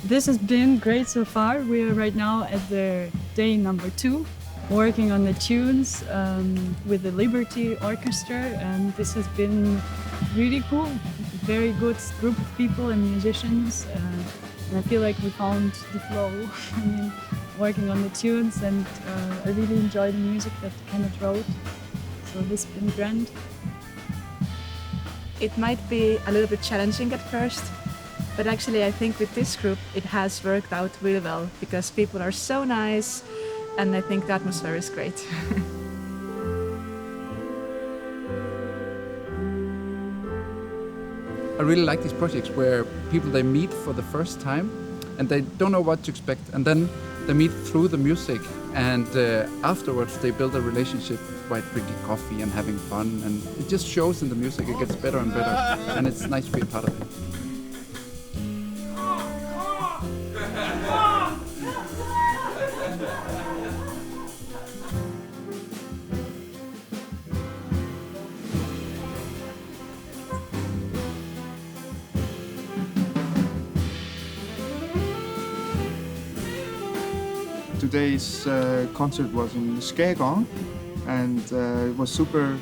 This has been great so far. We are right now at the day number 2, working on the tunes with the Liberty Orchestra, and this has been really cool. Very good group of people and musicians, and I feel like we found the flow. I mean, working on the tunes, and I really enjoy the music that Kenneth wrote. So this has been grand. It might be a little bit challenging at first, but actually I think with this group it has worked out really well because people are so nice and I think the atmosphere is great. I really like these projects where people, they meet for the first time and they don't know what to expect, and then they meet through the music, and afterwards they build a relationship by drinking coffee and having fun, and it just shows in the music. It gets better and better, and it's nice to be a part of it. Today's concert was in Skærgården, and it was super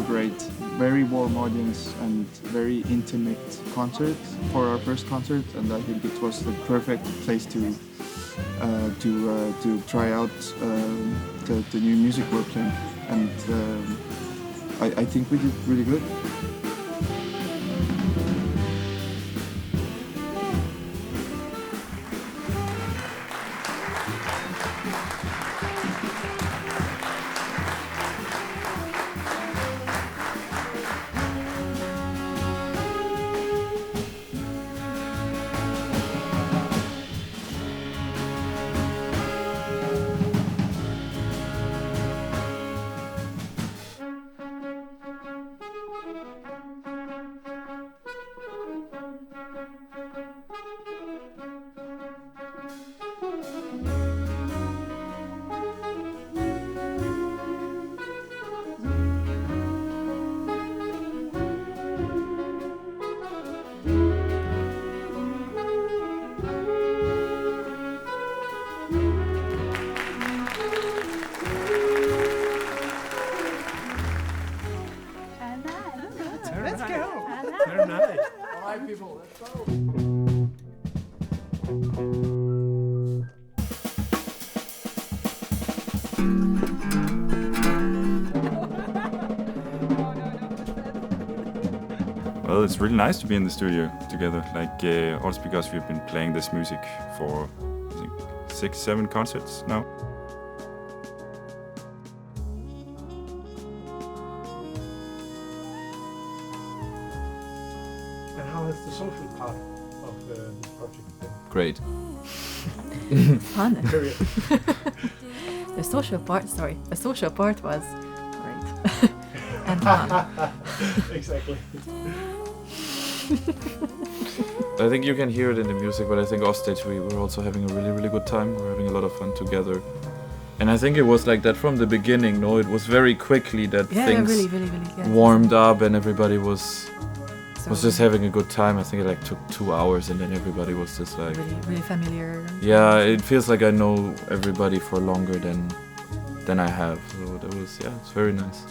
great. Very warm audience and very intimate concert for our first concert, and I think it was the perfect place to try out the new music we're playing, and I think we did really good. People, let's go. Well, it's really nice to be in the studio together, also because we've been playing this music for, I think, 6-7 concerts now. And how has the social part of this project been? Great. Fun. Period. The social part was great. And fun. Exactly. I think you can hear it in the music, but I think off stage we were also having a really, really good time. We're having a lot of fun together. And I think it was like that from the beginning, no? It was very quickly that things really, warmed up and everybody was just having a good time. I think it took 2 hours and then everybody was just like... Really familiar. Yeah, it feels like I know everybody for longer than I have. So that was, it's very nice.